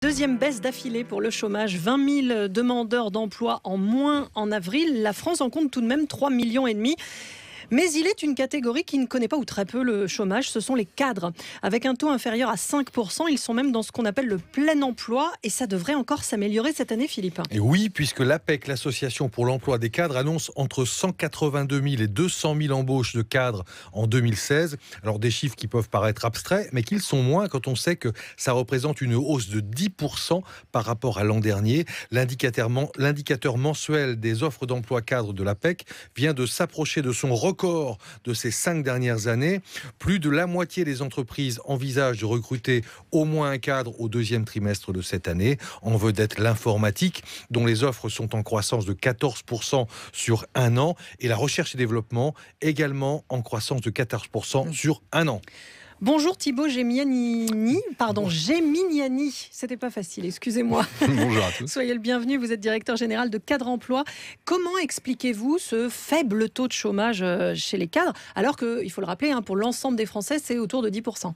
Deuxième baisse d'affilée pour le chômage. 20 000 demandeurs d'emploi en moins en avril. La France en compte tout de même 3,5 millions. Mais il est une catégorie qui ne connaît pas ou très peu le chômage, ce sont les cadres. Avec un taux inférieur à 5%, ils sont même dans ce qu'on appelle le plein emploi et ça devrait encore s'améliorer cette année, Philippe. Et oui, puisque l'APEC, l'Association pour l'emploi des cadres, annonce entre 182 000 et 200 000 embauches de cadres en 2016. Alors des chiffres qui peuvent paraître abstraits, mais qu'ils sont moins quand on sait que ça représente une hausse de 10% par rapport à l'an dernier. L'indicateur mensuel des offres d'emploi cadres de l'APEC vient de s'approcher de son record de ces 5 dernières années. Plus de la moitié des entreprises envisagent de recruter au moins un cadre au deuxième trimestre de cette année. En vedette l'informatique, dont les offres sont en croissance de 14% sur un an, et la recherche et développement également en croissance de 14% sur un an. Bonjour Thibaut Géminiani. C'était pas facile, excusez-moi. Bonjour à tous. Soyez le bienvenu, vous êtes directeur général de Cadre Emploi. Comment expliquez-vous ce faible taux de chômage chez les cadres, alors que, il faut le rappeler, pour l'ensemble des Français, c'est autour de 10%.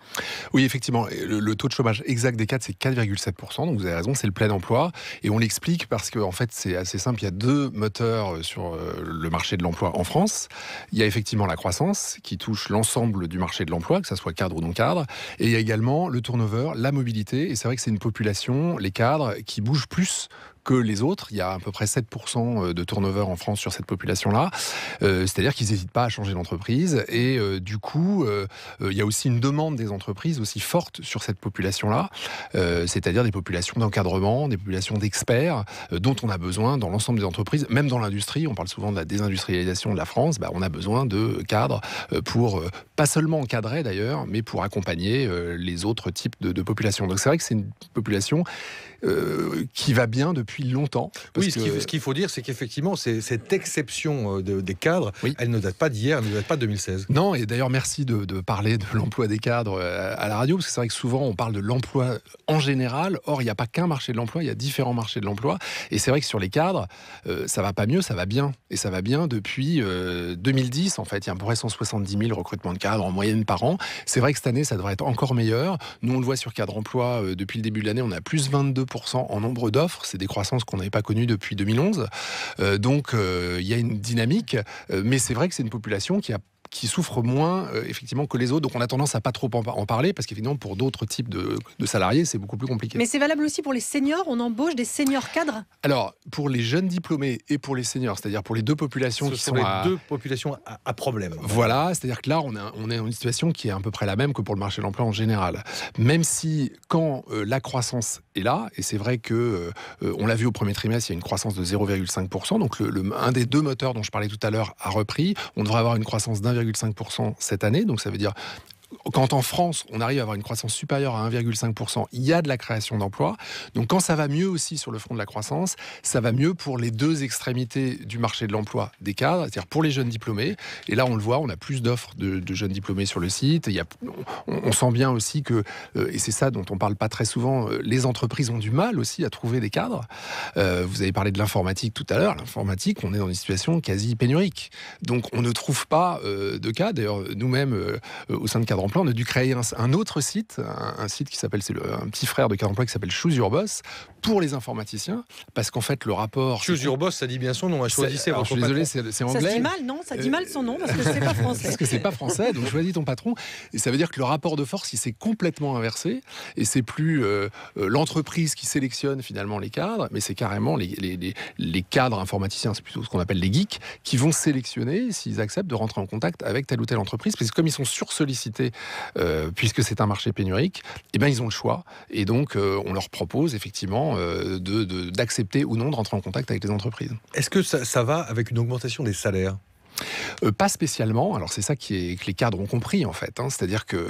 Oui, effectivement, le taux de chômage exact des cadres, c'est 4,7%, donc vous avez raison, c'est le plein emploi. Et on l'explique parce que, en fait, c'est assez simple, il y a deux moteurs sur le marché de l'emploi en France. Il y a effectivement la croissance, qui touche l'ensemble du marché de l'emploi, que ce soit cadre ou non cadre, et il y a également le turnover, la mobilité, et c'est vrai que c'est une population, les cadres, qui bougent plus que les autres. Il y a à peu près 7% de turnover en France sur cette population-là. C'est-à-dire qu'ils n'hésitent pas à changer d'entreprise. Et du coup, il y a aussi une demande des entreprises aussi forte sur cette population-là. C'est-à-dire des populations d'encadrement, des populations d'experts dont on a besoin dans l'ensemble des entreprises. Même dans l'industrie, on parle souvent de la désindustrialisation de la France. On a besoin de cadres pour, pas seulement encadrer d'ailleurs, mais pour accompagner les autres types de populations. Donc c'est vrai que c'est une population qui va bien depuis longtemps. Oui, ce qu'il faut dire, c'est qu'effectivement, cette exception des cadres, oui, elle ne date pas d'hier, elle ne date pas de 2016. Non, et d'ailleurs, merci de parler de l'emploi des cadres à la radio, parce que c'est vrai que souvent, on parle de l'emploi en général. Or, il n'y a pas qu'un marché de l'emploi, il y a différents marchés de l'emploi. Et c'est vrai que sur les cadres, ça va pas mieux, ça va bien. Et ça va bien depuis 2010, en fait. Il y a à peu près 170 000 recrutements de cadres en moyenne par an. C'est vrai que cette année, ça devrait être encore meilleur. Nous, on le voit sur Cadre Emploi, depuis le début de l'année, on a plus 22% en nombre d'offres. C'est des croissances qu'on n'avait pas connues depuis 2011. Donc, il y a une dynamique. Mais c'est vrai que c'est une population qui souffrent moins effectivement que les autres. Donc on a tendance à pas trop en parler parce qu'évidemment pour d'autres types de salariés c'est beaucoup plus compliqué. Mais c'est valable aussi pour les seniors, on embauche des seniors cadres? Alors pour les jeunes diplômés et pour les seniors, c'est-à-dire pour les deux populations qui sont les deux populations à problème. Voilà, c'est-à-dire que là on est dans une situation qui est à peu près la même que pour le marché de l'emploi en général. Même si quand la croissance est là, et c'est vrai que on l'a vu au premier trimestre, il y a une croissance de 0,5%, donc un des deux moteurs dont je parlais tout à l'heure a repris, on devrait avoir une croissance d'1,5% cette année, donc ça veut dire quand en France, on arrive à avoir une croissance supérieure à 1,5%, il y a de la création d'emplois. Donc quand ça va mieux aussi sur le front de la croissance, ça va mieux pour les deux extrémités du marché de l'emploi des cadres, c'est-à-dire pour les jeunes diplômés. Et là, on le voit, on a plus d'offres de jeunes diplômés sur le site. On sent bien aussi que, et c'est ça dont on parle pas très souvent, les entreprises ont du mal aussi à trouver des cadres. Vous avez parlé de l'informatique tout à l'heure. L'informatique, on est dans une situation quasi pénurique. Donc on ne trouve pas de cadres. D'ailleurs, nous-mêmes, au sein de Cadre Emploi, on a dû créer un autre site, un site qui s'appelle, c'est un petit frère de Cadre Emploi qui s'appelle Choose Your Boss, pour les informaticiens, parce qu'en fait le rapport... Choose Your Boss, ça dit bien son nom, choisissez votre patron. Je suis désolé, c'est anglais. Ça se dit mal, non? Ça dit mal son nom, parce que c'est pas français. Parce que c'est pas français, donc choisis ton patron. Et ça veut dire que le rapport de force, il s'est complètement inversé, et c'est plus l'entreprise qui sélectionne finalement les cadres, mais c'est carrément les cadres informaticiens, c'est plutôt ce qu'on appelle les geeks, qui vont sélectionner s'ils acceptent de rentrer en contact avec telle ou telle entreprise, parce que comme ils sont sursollicités, puisque c'est un marché pénurique, eh ben, ils ont le choix. Et donc, on leur propose effectivement d'accepter ou non de rentrer en contact avec les entreprises. Est-ce que ça va avec une augmentation des salaires ? Pas spécialement. Alors c'est ça que les cadres ont compris en fait. C'est-à-dire que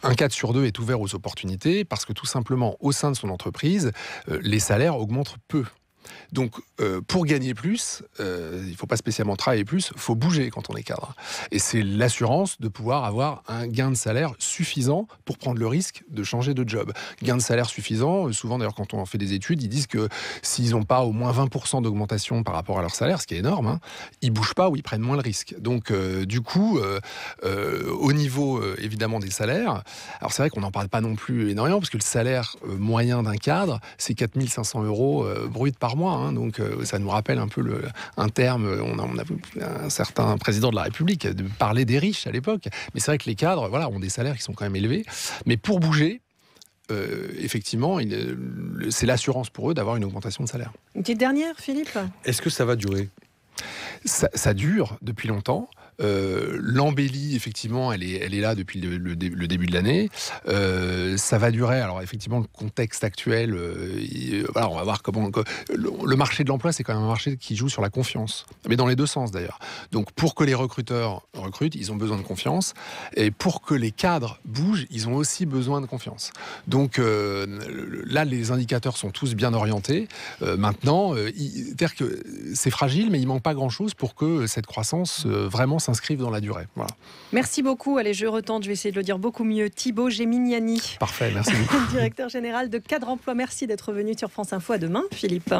un cadre sur deux est ouvert aux opportunités parce que tout simplement au sein de son entreprise, les salaires augmentent peu. Donc, pour gagner plus, il ne faut pas spécialement travailler plus, il faut bouger quand on est cadre. Et c'est l'assurance de pouvoir avoir un gain de salaire suffisant pour prendre le risque de changer de job. Gain de salaire suffisant, souvent d'ailleurs quand on fait des études, ils disent que s'ils n'ont pas au moins 20% d'augmentation par rapport à leur salaire, ce qui est énorme, hein, ils ne bougent pas ou ils prennent moins le risque. Donc, du coup, au niveau évidemment des salaires, alors c'est vrai qu'on n'en parle pas non plus énormément, parce que le salaire moyen d'un cadre, c'est 4 500 € brut par mois. Hein, donc ça nous rappelle un peu un terme, on a vu un certain président de la République de parler des riches à l'époque. Mais c'est vrai que les cadres ont des salaires qui sont quand même élevés. Mais pour bouger, effectivement, c'est l'assurance pour eux d'avoir une augmentation de salaire. Une petite dernière, Philippe ? Est-ce que ça va durer ? Ça dure depuis longtemps. L'embellie, effectivement, elle est là depuis le début de l'année. Ça va durer. Alors, effectivement, le contexte actuel, on va voir comment... Le marché de l'emploi, c'est quand même un marché qui joue sur la confiance. Mais dans les deux sens, d'ailleurs. Donc, pour que les recruteurs recrutent, ils ont besoin de confiance. Et pour que les cadres bougent, ils ont aussi besoin de confiance. Donc, là, les indicateurs sont tous bien orientés. Maintenant, c'est-à-dire que c'est fragile, mais il manque pas grand-chose pour que cette croissance vraiment s'inscrivent dans la durée. Voilà. Merci beaucoup. Allez, je retente, je vais essayer de le dire beaucoup mieux. Thibaut Géminiani. Parfait, merci beaucoup. Directeur général de Cadre Emploi. Merci d'être venu sur France Info. À demain, Philippe.